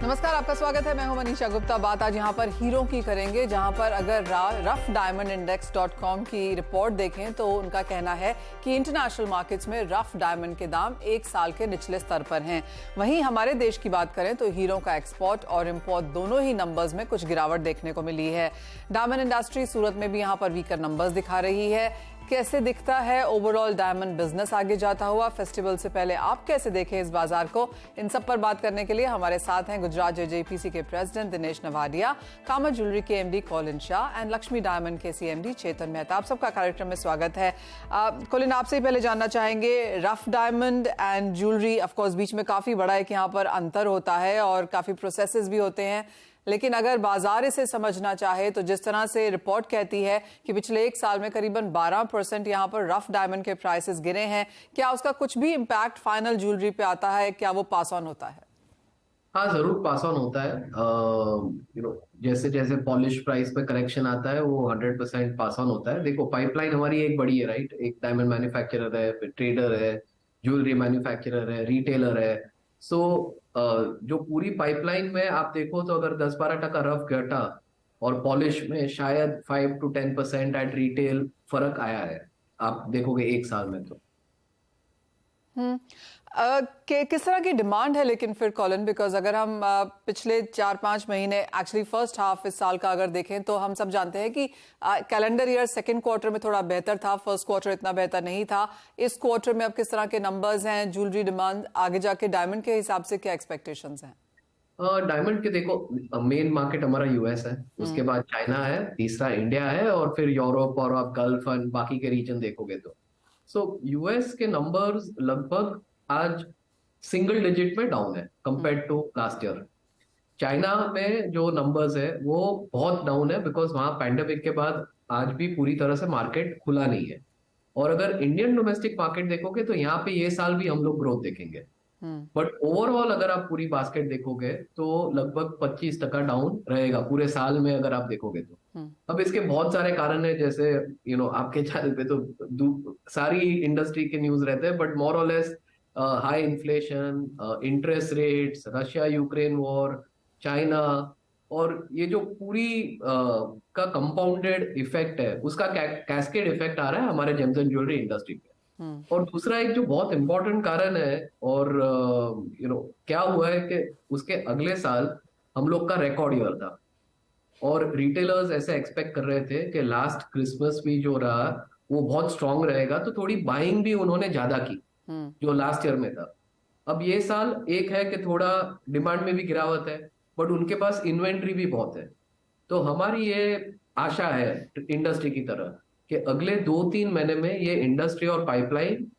नमस्कार, आपका स्वागत है। मैं हूं मनीषा गुप्ता। बात आज यहां पर हीरो की करेंगे, जहां पर अगर रफ डायमंड इंडेक्स.com की रिपोर्ट देखें तो उनका कहना है कि इंटरनेशनल मार्केट्स में रफ डायमंड के दाम एक साल के निचले स्तर पर हैं। वहीं हमारे देश की बात करें तो हीरो का एक्सपोर्ट और इंपोर्ट दोनों ही नंबर्स में कुछ गिरावट देखने को मिली है। डायमंड इंडस्ट्री सूरत में भी यहां पर वीकर नंबर्स दिखा रही है। कैसे दिखता है ओवरऑल डायमंड बिजनेस आगे जाता हुआ, फेस्टिवल से पहले आप कैसे देखें इस बाजार को, इन सब पर बात करने के लिए हमारे साथ हैं गुजरात जेजेपीसी के प्रेसिडेंट दिनेश नवाडिया, कामत ज्वेलरी के MD Colin Shah and Lakshmi diamond के सीएमडी चेतन मेहता। आप सबका कार्यक्रम में स्वागत है। कॉलिन, आपसे ही पहले जानना चाहेंगे, rough diamond and jewellery of course बीच में काफी बड़ा एक यहाँ पर अंतर होता है और काफी प्रोसेसेस भी होते हैं, लेकिन अगर बाजार इसे समझना चाहे तो जिस तरह से रिपोर्ट कहती है कि पिछले एक साल में करीबन 12% यहाँ पर रफ डायमंड के प्राइसेस गिरे हैं, क्या उसका कुछ भी इम्पैक्ट फाइनल ज्वेलरी पे आता है? क्या वो पास ऑन होता है? हाँ, जरूर पास ऑन होता है। जैसे जैसे पॉलिश प्राइस पे करेक्शन आता है वो 100% पास ऑन होता है। देखो, पाइपलाइन हमारी एक बड़ी है, राइट? एक डायमंड मैन्युफैक्चरर है, फिर ट्रेडर है, ज्वेलरी मैन्युफैक्चरर है, रिटेलर है। सो जो पूरी पाइपलाइन में आप देखो तो अगर 10-12% रफ घटा और पॉलिश में शायद 5 to 10% एट रिटेल फर्क आया है, आप देखोगे एक साल में। तो किस तरह की डिमांड है लेकिन फिर कॉलिन, बिकॉज अगर हम पिछले 4-5 महीने एक्चुअली फर्स्ट हाफ इस साल का अगर देखें तो हम सब जानते हैं कि कैलेंडर ईयर सेकंड क्वार्टर में थोड़ा बेहतर था, फर्स्ट क्वार्टर इतना बेहतर नहीं था। इस क्वार्टर में अब किस तरह के नंबर्स हैं, ज्वेलरी डिमांड आगे जाके डायमंड के हिसाब से क्या एक्सपेक्टेशंस हैं? डायमंड के देखो, मेन मार्केट हमारा यूएस है, उसके बाद चाइना है, तीसरा इंडिया है और फिर यूरोप और आप गल्फ और बाकी के रीजन देखोगे तो यूएस के नंबर्स लगभग आज सिंगल डिजिट में डाउन है compare to last year. China में जो नंबर्स है वो बहुत डाउन है बिकॉज वहां पैंडेमिक के बाद आज भी पूरी तरह से मार्केट खुला नहीं है। और अगर इंडियन डोमेस्टिक मार्केट देखोगे तो यहाँ पे ये साल भी हम लोग ग्रोथ देखेंगे, बट ओवरऑल अगर आप पूरी बास्केट देखोगे तो लगभग 25% डाउन रहेगा पूरे साल में अगर आप देखोगे तो। अब इसके बहुत सारे कारण है, जैसे आपके चैनल पे तो सारी इंडस्ट्री के न्यूज रहते हैं, बट मोर और less high inflation, interest rates, Russia Ukraine war, China, और ये जो पूरी का कंपाउंडेड इफेक्ट है उसका कैस्केड इफेक्ट आ रहा है हमारे जेम्स एंड ज्वेलरी इंडस्ट्री पे। और दूसरा एक जो बहुत इंपॉर्टेंट कारण है, और क्या हुआ है कि उसके अगले साल हम लोग का रिकॉर्ड ईयर था और रिटेलर्स ऐसे एक्सपेक्ट कर रहे थे कि लास्ट क्रिसमस भी जो रहा वो बहुत स्ट्रांग रहेगा, तो थोड़ी बाइंग भी उन्होंने ज्यादा की जो लास्ट ईयर में था। अब ये साल एक है कि थोड़ा डिमांड में भी गिरावट है, बट उनके पास इन्वेंट्री भी बहुत है। तो हमारी ये आशा है इंडस्ट्री की तरह कि अगले 2-3 महीने में ये इंडस्ट्री और पाइपलाइन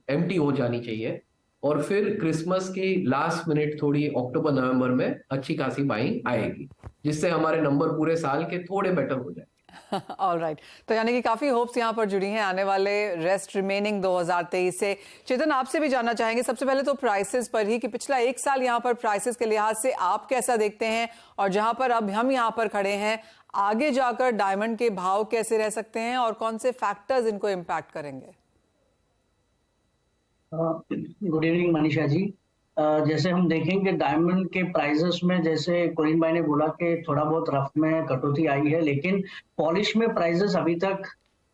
एम्प्टी हो जानी चाहिए और फिर क्रिसमस की लास्ट मिनट थोड़ी अक्टूबर नवंबर में अच्छी खासी बाइंग आएगी, जिससे हमारे नंबर पूरे साल के थोड़े बेटर हो जाए। ऑलराइट, तो यानी कि काफी होप्स यहाँ पर जुड़ी हैं आने वाले रेस्ट रिमेनिंग 2023 से। चेतन, आपसे भी जानना चाहेंगे सबसे पहले तो प्राइसेस पर ही, कि पिछला एक साल यहाँ पर प्राइसेस के लिहाज से आप कैसा देखते हैं, और जहां पर अब हम यहाँ पर खड़े हैं आगे जाकर डायमंड के भाव कैसे रह सकते हैं और कौन से फैक्टर्स इनको इम्पैक्ट करेंगे? Good evening Manisha ji. जैसे हम देखेंगे डायमंड के प्राइसेस में, जैसे कोरिन भाई ने बोला कि थोड़ा बहुत रफ में कटौती आई है, लेकिन पॉलिश में प्राइसेस अभी तक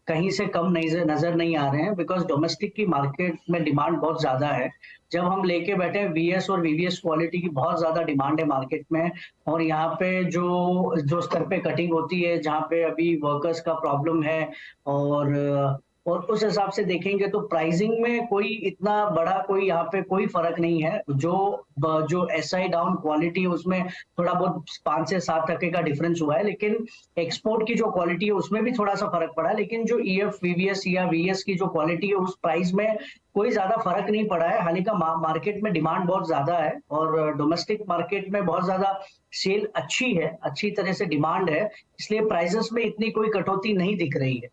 कहीं से कम नजर नहीं आ रहे हैं, बिकॉज डोमेस्टिक की मार्केट में डिमांड बहुत ज्यादा है। जब हम लेके बैठे हैं वीएस और वीवीएस क्वालिटी की बहुत ज्यादा डिमांड है मार्केट में, और यहाँ पे जो स्तर पे कटिंग होती है, जहाँ पे अभी वर्कर्स का प्रॉब्लम है, और उस हिसाब से देखेंगे तो प्राइसिंग में कोई इतना बड़ा कोई यहाँ पे कोई फर्क नहीं है। जो एसआई डाउन क्वालिटी है उसमें थोड़ा बहुत 5 से 7% का डिफरेंस हुआ है, लेकिन एक्सपोर्ट की जो क्वालिटी है उसमें भी थोड़ा सा फर्क पड़ा है। लेकिन जो ईएफ वीवीएस या वीएस की जो क्वालिटी है उस प्राइस में कोई ज्यादा फर्क नहीं पड़ा है। हालांकि मार्केट में डिमांड बहुत ज्यादा है और डोमेस्टिक मार्केट में बहुत ज्यादा सेल अच्छी है, अच्छी तरह से डिमांड है, इसलिए प्राइसेस में इतनी कोई कटौती नहीं दिख रही है।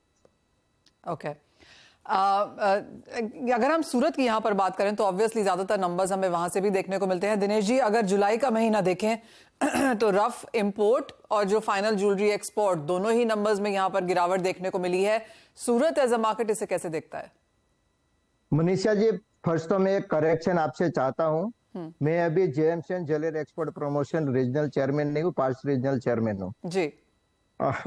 ओके, अगर हम सूरत की यहाँ पर बात करें तो ऑब्वियसली ज्यादातर नंबर्स हमें वहां से भी देखने को मिलते हैं। दिनेश जी, अगर जुलाई का महीना देखें तो रफ इंपोर्ट और जो फाइनल ज्वेलरी एक्सपोर्ट दोनों ही नंबर्स में यहाँ पर गिरावट देखने को मिली है। सूरत एज अ मार्केट इसे कैसे देखता है? मनीषा जी, फर्स्ट तो मैं एक करेक्शन आपसे चाहता हूँ मैं अभी JMCN jewellery export promotion regional chairman नहीं हूँ, पार्स रीजनल चेयरमैन हूँ। जी।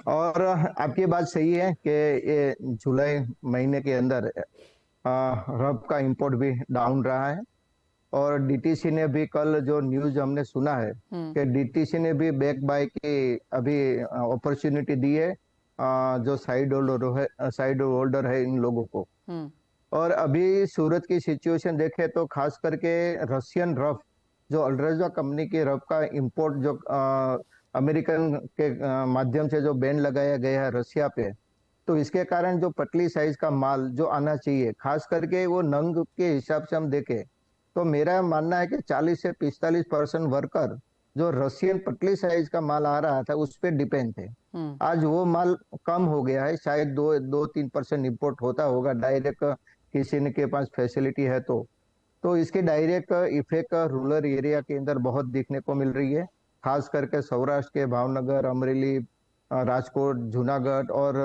और आपकी बात सही है कि ये जुलाई महीने के अंदर रब का इंपोर्ट भी डाउन रहा है। और डीटीसी ने भी कल जो न्यूज हमने सुना है कि डीटीसी ने भी बैक बाय की अभी अपॉर्चुनिटी दी है जो साइड होल्डर है इन लोगों को। और अभी सूरत की सिचुएशन देखे तो खास करके रशियन रफ जो अल्ट्रेजा कंपनी की रफ का इंपोर्ट जो अमेरिकन के माध्यम से जो बैन लगाया गया है रशिया पे, तो इसके कारण जो पतली साइज का माल जो आना चाहिए, खास करके वो नंग के हिसाब से हम देखें तो मेरा मानना है कि 40 से 45% वर्कर जो रशियन पतली साइज का माल आ रहा था उस पर डिपेंड थे। आज वो माल कम हो गया है, शायद 2-3% इंपोर्ट होता होगा डायरेक्ट किसी के पास फैसिलिटी है तो इसके डायरेक्ट इफेक्ट रूरल एरिया के अंदर बहुत देखने को मिल रही है। खास करके सौराष्ट्र के भावनगर, अमरेली, राजकोट, जूनागढ़ और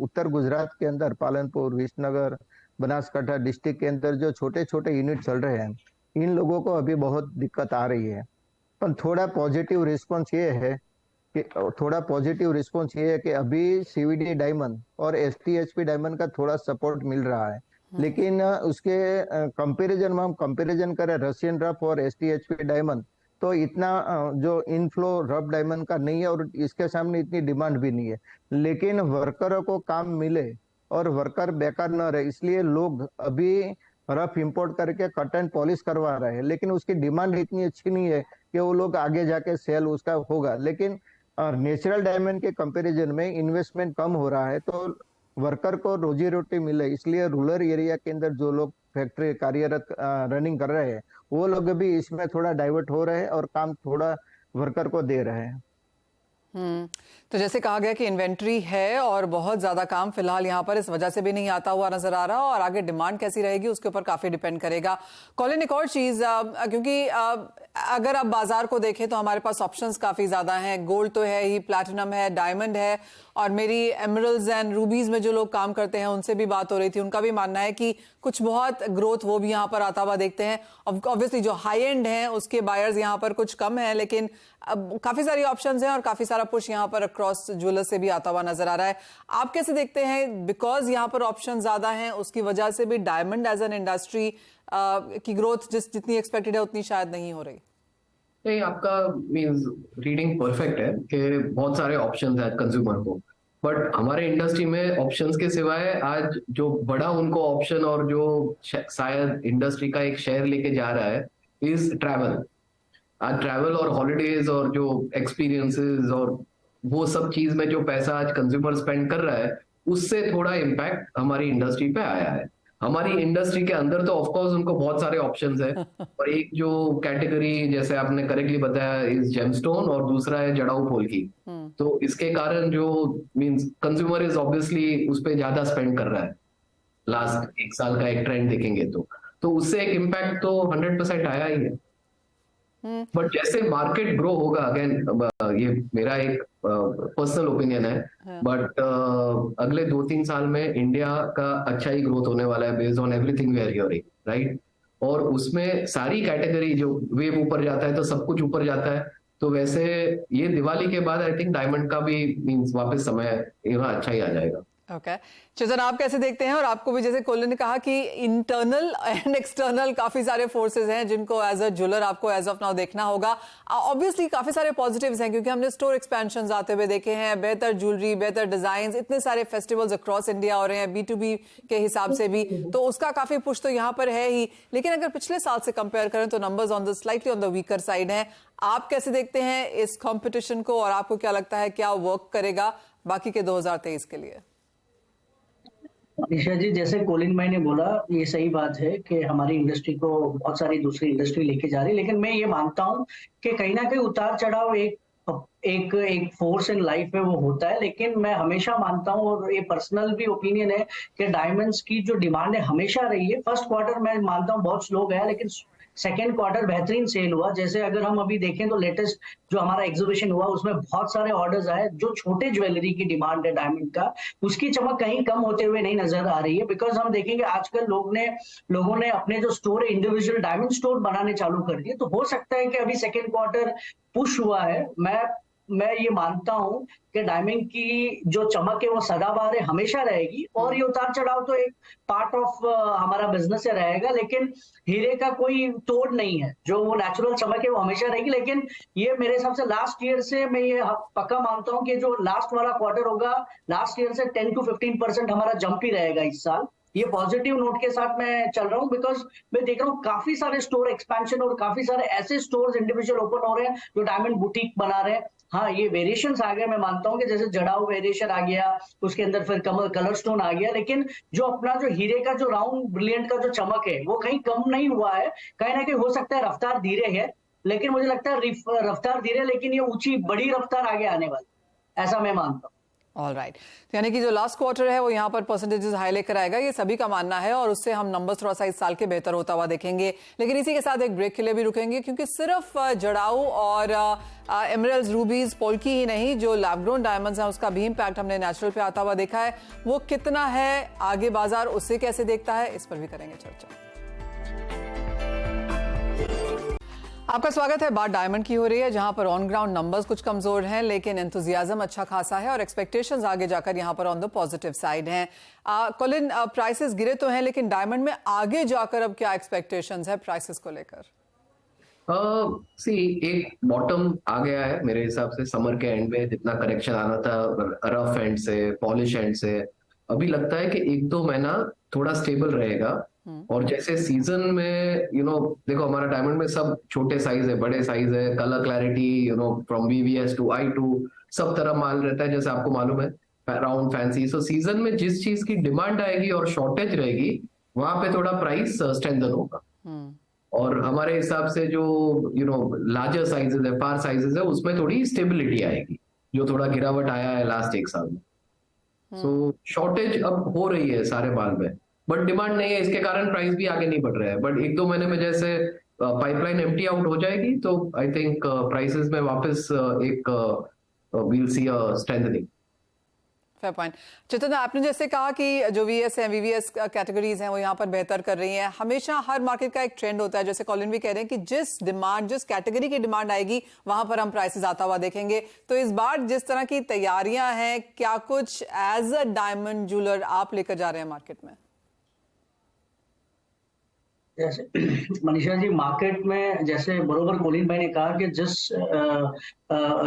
उत्तर गुजरात के अंदर पालनपुर, विसनगर, बनासकांठा डिस्ट्रिक्ट के अंदर जो छोटे छोटे यूनिट चल रहे हैं, इन लोगों को अभी बहुत दिक्कत आ रही है। पर थोड़ा पॉजिटिव रिस्पॉन्स ये है कि अभी सीवीडी डायमंड और एसटीएचपी डायमंड का थोड़ा सपोर्ट मिल रहा है। लेकिन उसके कंपैरिजन में हम कंपैरिजन करें रशियन रफ और एसटीएचपी डायमंड, तो इतना जो इनफ्लो रफ डायमंड का नहीं है और इसके सामने इतनी डिमांड भी नहीं है। लेकिन वर्करों को काम मिले और वर्कर बेकार न रहे, इसलिए लोग अभी रफ इंपोर्ट करके कट एंड पॉलिश करवा रहे हैं। लेकिन उसकी डिमांड इतनी अच्छी नहीं है कि वो लोग आगे जाके सेल उसका होगा। लेकिन नेचुरल डायमंड के कंपैरिजन में इन्वेस्टमेंट कम हो रहा है तो वर्कर को रोजी रोटी मिले, इसलिए रूरल एरिया के अंदर जो लोग फैक्ट्री कार्यरत रनिंग कर रहे हैं वो लोग भी इसमें थोड़ा डाइवर्ट हो रहे हैं और काम थोड़ा वर्कर को दे रहे हैं। तो जैसे कहा गया कि इन्वेंट्री है और बहुत ज्यादा काम फिलहाल यहाँ पर इस वजह से भी नहीं आता हुआ नजर आ रहा, और आगे डिमांड कैसी रहेगी उसके ऊपर काफी डिपेंड करेगा। कॉलिन, एक और चीज, क्योंकि अगर आप बाजार को देखें तो हमारे पास ऑप्शंस काफी ज्यादा हैं। गोल्ड तो है ही, प्लैटिनम है, डायमंड है, और मेरी एमरल्ड्स एंड रूबीज में जो लोग काम करते हैं उनसे भी बात हो रही थी, उनका भी मानना है कि कुछ बहुत ग्रोथ वो भी यहाँ पर आता हुआ देखते हैं। ऑब्वियसली जो हाई एंड है उसके बायर्स यहाँ पर कुछ कम है, लेकिन अब काफी सारी ऑप्शंस हैं और काफी सारा पुश यहाँ पर अक्रॉस ज्वेलर्स से भी आता हुआ नजर आ रहा है। आप कैसे देखते हैं, बिकॉज यहाँ पर ऑप्शन ज्यादा हैं उसकी वजह से भी डायमंड एज एन इंडस्ट्री की ग्रोथ जितनी एक्सपेक्टेड है उतनी शायद नहीं हो रही? नहीं, आपका मींस रीडिंग परफेक्ट है कि बहुत सारे ऑप्शंस हैं कंज्यूमर को, बट हमारे इंडस्ट्री में ऑप्शंस के सिवाय आज जो बड़ा उनको ऑप्शन और जो शायद इंडस्ट्री का एक शेयर लेके जा रहा है इज ट्रैवल। आज ट्रैवल और हॉलीडेज और जो एक्सपीरियंसेस और वो सब चीज में जो पैसा आज कंज्यूमर स्पेंड कर रहा है उससे थोड़ा इम्पैक्ट हमारी इंडस्ट्री पे आया है। हमारी इंडस्ट्री के अंदर तो ऑफ कोर्स उनको बहुत सारे ऑप्शंस है और एक जो कैटेगरी जैसे आपने करेक्टली बताया इज जेमस्टोन और दूसरा है जड़ाऊ पोल्की। तो इसके कारण जो मींस कंज्यूमर इज ऑब्वियसली उस पर ज्यादा स्पेंड कर रहा है। लास्ट एक साल का एक ट्रेंड देखेंगे तो उससे एक इम्पैक्ट तो 100% आया ही है। बट जैसे मार्केट ग्रो होगा, अगेन ये मेरा एक पर्सनल ओपिनियन है, बट अगले 2-3 साल में इंडिया का अच्छा ही ग्रोथ होने वाला है based on everything we are hearing, right. और उसमें सारी कैटेगरी जो वेव ऊपर जाता है तो सब कुछ ऊपर जाता है। तो वैसे ये दिवाली के बाद आई थिंक डायमंड का भी मींस वापस समय अच्छा ही आ जाएगा। ओके, चेतन, आप कैसे देखते हैं? और आपको भी जैसे कोलिन ने कहा कि इंटरनल एंड एक्सटर्नल काफी सारे फोर्सेस हैं जिनको एज अ ज्वेलर आपको एज ऑफ नाउ देखना होगा। ऑब्वियसली काफी सारे पॉजिटिव्स हैं क्योंकि हमने स्टोर एक्सपेंशन आते हुए देखे हैं, बेहतर ज्वेलरी, बेहतर डिजाइन, इतने सारे फेस्टिवल्स अक्रॉस इंडिया हो रहे हैं B2B के हिसाब से भी, तो उसका काफी पुश तो यहाँ पर है ही। लेकिन अगर पिछले साल से कंपेयर करें तो numbers on the slightly on the weaker side है। आप कैसे देखते हैं इस कॉम्पिटिशन को और आपको क्या लगता है क्या वर्क करेगा बाकी के 2023 के लिए? निशा जी, जैसे कोलिन भाई ने बोला ये सही बात है कि हमारी इंडस्ट्री को बहुत सारी दूसरी इंडस्ट्री लेके जा रही है, लेकिन मैं ये मानता हूँ कि कहीं ना कहीं उतार चढ़ाव एक एक फोर्स इन लाइफ में वो होता है, लेकिन मैं हमेशा मानता हूँ और ये पर्सनल भी ओपिनियन है कि डायमंड्स की जो डिमांड है हमेशा रही है। फर्स्ट क्वार्टर मैं मानता हूँ बहुत स्लो गया, लेकिन सेकेंड क्वार्टर बेहतरीन सेल हुआ। जैसे अगर हम अभी देखें तो लेटेस्ट जो हमारा एग्जीबिशन हुआ उसमें बहुत सारे ऑर्डर्स आए। जो छोटे ज्वेलरी की डिमांड है डायमंड का, उसकी चमक कहीं कम होते हुए नहीं नजर आ रही है। बिकॉज हम देखेंगे आजकल लोगों ने अपने जो स्टोर है इंडिविजुअल डायमंड स्टोर बनाने चालू कर दिए। तो हो सकता है कि अभी सेकेंड क्वार्टर पुश हुआ है। मैं ये मानता हूं कि डायमंड की जो चमक है वो सदाबहार है, हमेशा रहेगी। और ये उतार चढ़ाव तो एक पार्ट ऑफ हमारा बिजनेस से रहेगा, लेकिन हीरे का कोई तोड़ नहीं है। जो वो नेचुरल चमक है वो हमेशा रहेगी। लेकिन ये मेरे हिसाब से लास्ट ईयर से मैं ये पक्का मानता हूं कि जो लास्ट वाला क्वार्टर होगा लास्ट ईयर से 10 to 15% हमारा जंप ही रहेगा इस साल। ये पॉजिटिव नोट के साथ मैं चल रहा हूँ, बिकॉज मैं देख रहा हूँ काफी सारे स्टोर एक्सपेंशन और काफी सारे ऐसे स्टोर्स इंडिविजुअल ओपन हो रहे हैं जो डायमंड बुटीक बना रहे हैं। हाँ, ये वेरिएशंस आ गए। मैं मानता हूँ कि जैसे जड़ाऊ वेरिएशन आ गया, उसके अंदर फिर कलर स्टोन आ गया, लेकिन जो अपना जो हीरे का जो राउंड ब्रिलियंट का जो चमक है वो कहीं कम नहीं हुआ है। कहीं ना कहीं हो सकता है रफ्तार धीरे है, लेकिन मुझे लगता है रफ्तार धीरे, लेकिन ये ऊंची बड़ी रफ्तार आगे आने वाली, ऐसा मैं मानता हूँ। ऑल राइट, यानी कि जो लास्ट क्वार्टर है वो यहाँ पर परसेंटेजेस हाई लेकर आएगा, ये सभी का मानना है, और उससे हम नंबर्स थोड़ा सा इस साल के बेहतर होता हुआ देखेंगे। लेकिन इसी के साथ एक ब्रेक के लिए भी रुकेंगे, क्योंकि सिर्फ जड़ाऊ और एमरल्ड्स, रूबीज, पोल्की ही नहीं, जो लैब ग्रोन डायमंड्स हैं उसका भी इम्पैक्ट हमने नेचुरल पे आता हुआ देखा है। वो कितना है, आगे बाजार उससे कैसे देखता है, इस पर भी करेंगे चर्चा। आपका स्वागत है। बात डायमंड की हो रही है, जहां पर ऑन ग्राउंड नंबर्स कुछ कमजोर हैं, लेकिन एंथुजियाज्म अच्छा खासा है और एक्सपेक्टेशंस आगे जाकर यहां पर ऑन द पॉजिटिव साइड हैं। कॉलिन, प्राइसेस गिरे तो हैं, लेकिन डायमंड में आगे जाकर अब क्या एक्सपेक्टेशंस है प्राइसेस को लेकर? एक बॉटम आ गया है मेरे हिसाब से। समर के एंड में जितना करेक्शन आना था रफ एंड से, पॉलिश एंड से, अभी लगता है कि 1-2 महीना थोड़ा स्टेबल रहेगा। और जैसे सीजन में देखो हमारा डायमंड में सब छोटे साइज है, बड़े साइज है, colour clarity from VVS to I2 सब तरह माल रहता है, जैसे आपको मालूम है, राउंड फैंसी। सो सीजन में जिस चीज की डिमांड आएगी और शॉर्टेज रहेगी, वहां पे थोड़ा प्राइस स्ट्रेंथन होगा। और हमारे हिसाब से जो लार्जर साइजेस है, फार साइजेस है, उसमें थोड़ी स्टेबिलिटी आएगी, जो थोड़ा गिरावट आया है लास्ट 1 साल में। सो शॉर्टेज अब हो रही है सारे माल में, बट डिमांड नहीं है, इसके कारण प्राइस भी आगे नहीं बढ़ रहा है। बट 1-2 महीने में जैसे पाइपलाइन एम्प्टी आउट हो जाएगी, तो आई थिंक प्राइसेस में वापस we'll see a strengthening. Fair point. Chetan, आपने जैसे कहा कि जो VS हैं, VVS कैटेगरीज हैं, वो यहाँ पर बेहतर कर रही हैं। हमेशा हर मार्केट का एक ट्रेंड होता है, जैसे कॉलिन भी कह रहे हैं कि जिस कैटेगरी की डिमांड आएगी वहां पर हम प्राइसेस आता हुआ देखेंगे। तो इस बार जिस तरह की तैयारियां हैं, क्या कुछ एज अ डायमंड ज्वेलर आप लेकर जा रहे हैं मार्केट में? जैसे मनीषा जी, मार्केट में जैसे बरोबर कोलिन भाई ने कहा कि जिस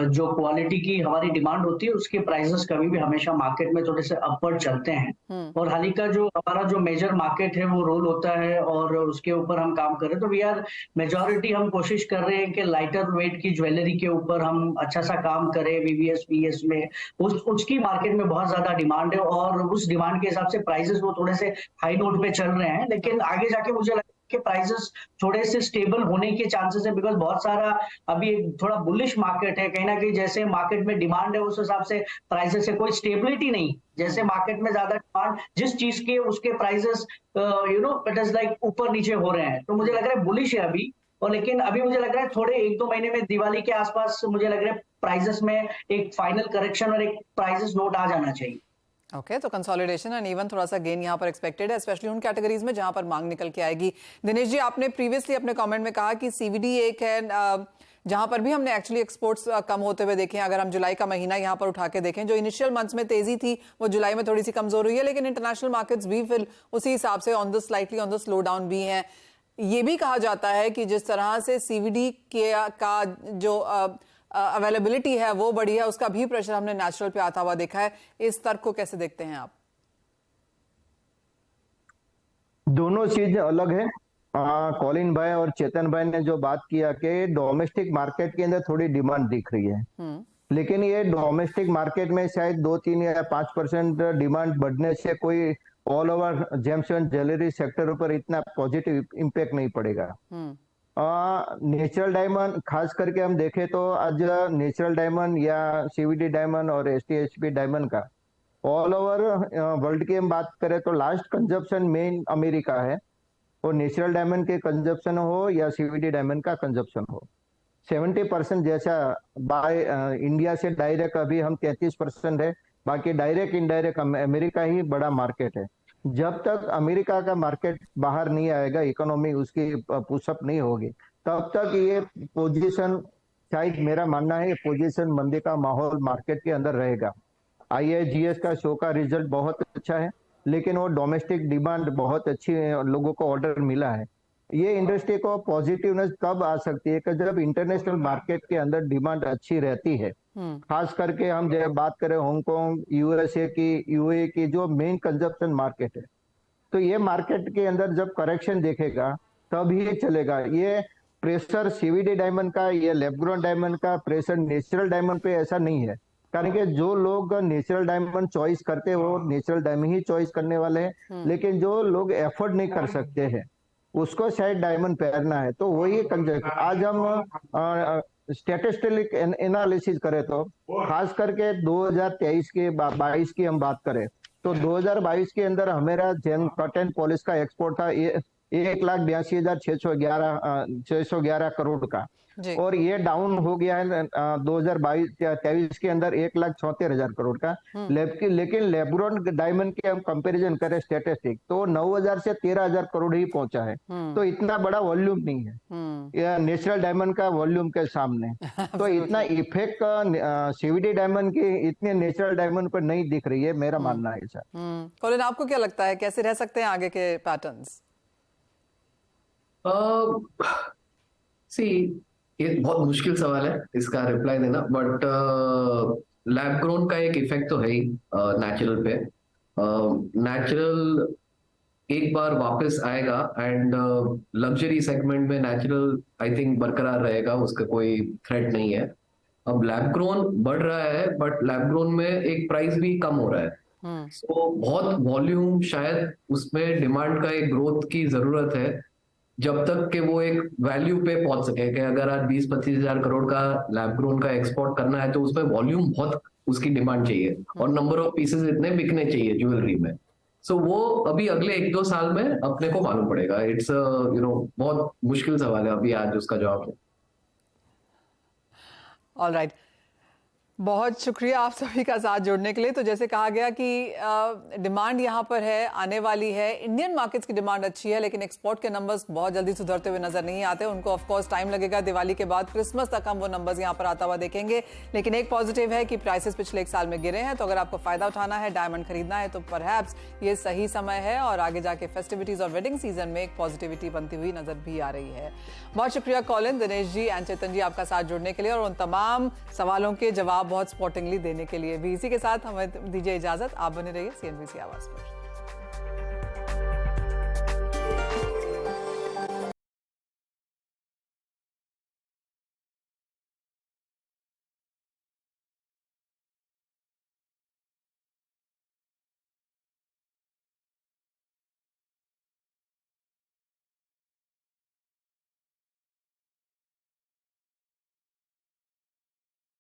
जो क्वालिटी की हमारी डिमांड होती है उसके प्राइसेस कभी भी हमेशा मार्केट में थोड़े से अपवर्ड चलते हैं। और हाल ही का जो हमारा जो मेजर मार्केट है वो रोल होता है और उसके ऊपर हम काम कर रहे हैं। तो वी आर मेजोरिटी हम कोशिश कर रहे हैं कि लाइटर वेट की ज्वेलरी के ऊपर हम अच्छा सा काम करें। VVS में उसकी मार्केट में बहुत ज्यादा डिमांड है और उस डिमांड के हिसाब से प्राइसेस वो थोड़े से हाई नोट पे चल रहे हैं। लेकिन आगे जाके मुझे लगता है कि प्राइसेस थोड़े से स्टेबल होने के चांसेस है, बिकॉज बहुत सारा अभी थोड़ा बुलिश मार्केट है। कहीं ना कहीं जैसे मार्केट में डिमांड है उस हिसाब से प्राइसेस से कोई स्टेबिलिटी नहीं। जैसे मार्केट में ज्यादा डिमांड जिस चीज के, उसके प्राइसेस इट इज लाइक ऊपर नीचे हो रहे हैं। तो मुझे लग रहा है बुलिश है अभी। और लेकिन अभी मुझे लग रहा है थोड़े 1-2 महीने में दिवाली के आसपास मुझे लग रहा है प्राइसेस में एक फाइनल करेक्शन और एक प्राइसेस नोट आ जाना चाहिए। ओके, तो कंसोलिडेशन एंड इवन थोड़ा सा गेन यहाँ पर एक्सपेक्टेड है, स्पेशली उन कैटेगरीज में जहां पर मांग निकल के आएगी। दिनेश जी, आपने प्रीवियसली अपने कमेंट में कहा कि CVD एक है जहां पर भी हमने एक्चुअली एक्सपोर्ट्स कम होते हुए देखे हैं। अगर हम जुलाई का महीना यहाँ पर उठा के देखें, जो इनिशियल मंथ्स में तेजी थी वो जुलाई में थोड़ी सी कमजोर हुई है, लेकिन इंटरनेशनल मार्केट्स भी फिर उसी हिसाब से slightly on the slow down भी हैं। ये भी कहा जाता है कि जिस तरह से CVD का जो अवेलेबिलिटी है वो बढ़ी है, उसका भी प्रेशर हमने नेचुरल पे आता हुआ देखा है। इस तर्क को कैसे देखते हैं आप? दोनों चीज अलग है। कॉलिन भाई और चेतन भाई ने जो बात किया कि डोमेस्टिक मार्केट के अंदर थोड़ी डिमांड दिख रही है, लेकिन ये डोमेस्टिक मार्केट में शायद 2-3 या 5% डिमांड बढ़ने से कोई all over James and jewellery sector पर इतना पॉजिटिव इम्पैक्ट नहीं पड़ेगा। नेचुरल डायमंड खास करके हम देखें तो आज नेचुरल डायमंड या सीवीडी डायमंड और एसटीएचपी डायमंड का ऑल ओवर वर्ल्ड की हम बात करें तो लास्ट कंजप्शन मेन अमेरिका है। और नेचुरल डायमंड के कंजप्शन हो या सीवीडी डायमंड का कंजप्शन हो, 70% जैसा बाय इंडिया से डायरेक्ट अभी हम 33% है, बाकी डायरेक्ट इनडायरेक्ट अमेरिका ही बड़ा मार्केट है। जब तक अमेरिका का मार्केट बाहर नहीं आएगा, इकोनॉमी उसकी पुशअप नहीं होगी, तब तक ये पोजीशन, शायद मेरा मानना है, ये पोजीशन मंदी का माहौल मार्केट के अंदर रहेगा। आईआईजीएस का शो का रिजल्ट बहुत अच्छा है, लेकिन वो डोमेस्टिक डिमांड बहुत अच्छी है, लोगों को ऑर्डर मिला है। ये इंडस्ट्री को पॉजिटिवनेस कब आ सकती है कि जब इंटरनेशनल मार्केट के अंदर डिमांड अच्छी रहती है। खास करके हम जब बात करें हांगकांग, यूएसए की, यूएई की, जो मेन कंजप्शन मार्केट है, तो ये मार्केट के अंदर जब करेक्शन देखेगा तब ही चलेगा। ये प्रेशर सीवीडी डायमंड का, ये लैब-ग्रोन डायमंड का प्रेशर नेचुरल डायमंड पे ऐसा नहीं है, कारण कि जो लोग नेचुरल डायमंड चॉइस करते हैं वो नेचुरल डायमंड ही चॉइस करने वाले हैं, लेकिन जो लोग एफोर्ड नहीं कर सकते हैं उसको शायद डायमंड पहनना है, तो वही कंजप्शन। आज हम स्टैटिस्टिक एनालिसिस करें तो खास करके 2023 के 22 की हम बात करें तो 2022 के अंदर हमारा जेन कॉटन पॉलिश का एक्सपोर्ट था 1,82,611 करोड़ का, और ये डाउन हो गया है 2022-23 के अंदर 1,74,000 करोड़ का। लेकिन लेब्रोन डायमंड के हम कंपैरिजन करें स्टैटिस्टिक तो 9,000 से 13,000 करोड़ ही पहुंचा है, तो इतना बड़ा वॉल्यूम नहीं है ये नेचुरल डायमंड का वॉल्यूम के सामने। तो इतना इफेक्ट सीवीडी डायमंड की इतने नेचुरल डायमंड पर नहीं दिख रही है, मेरा मानना है सर। कॉलिन, आपको क्या लगता है कैसे रह सकते हैं आगे के पैटर्न्स? ये बहुत मुश्किल सवाल है इसका रिप्लाई देना, बट लैब ग्रोन का एक इफेक्ट तो है ही नेचुरल पे। नेचुरल एक बार वापस आएगा एंड लग्जरी सेगमेंट में नेचुरल आई थिंक बरकरार रहेगा, उसका कोई थ्रेट नहीं है। अब लैब ग्रोन बढ़ रहा है, बट लैब ग्रोन में एक प्राइस भी कम हो रहा है, सो बहुत वॉल्यूम, शायद उसमें डिमांड का एक ग्रोथ की जरूरत है जब तक कि वो एक वैल्यू पे पहुंच सके। कि अगर आज 20-25 हजार करोड़ का लैब ग्रोन का एक्सपोर्ट करना है तो उसमें वॉल्यूम बहुत, उसकी डिमांड चाहिए और नंबर ऑफ पीसेस इतने बिकने चाहिए ज्वेलरी में। सो वो अभी अगले 1-2 साल में अपने को मालूम पड़ेगा। इट्स बहुत मुश्किल सवाल है अभी आज उसका जवाब है। ऑल राइट, बहुत शुक्रिया आप सभी का साथ जुड़ने के लिए। तो जैसे कहा गया कि डिमांड यहाँ पर है, आने वाली है। इंडियन मार्केट्स की डिमांड अच्छी है, लेकिन एक्सपोर्ट के नंबर्स बहुत जल्दी सुधरते हुए नजर नहीं आते। उनको ऑफ कोर्स टाइम लगेगा, दिवाली के बाद क्रिसमस तक हम वो नंबर्स यहाँ पर आता हुआ देखेंगे। लेकिन एक पॉजिटिव है कि प्राइसेस पिछले 1 साल में गिरे हैं, तो अगर आपको फायदा उठाना है, डायमंड खरीदना है, तो परहैप्स ये सही समय है और आगे जाके फेस्टिविटीज और वेडिंग सीजन में एक पॉजिटिविटी बनती हुई नजर भी आ रही है। बहुत शुक्रिया कॉलिन, दिनेश जी एंड चेतन जी आपका साथ जुड़ने के लिए और उन तमाम सवालों के जवाब बहुत स्पॉटिंगली देने के लिए भी। इसी के साथ हमें दीजिए इजाजत, आप बने रहिए CNBC आवाज पर।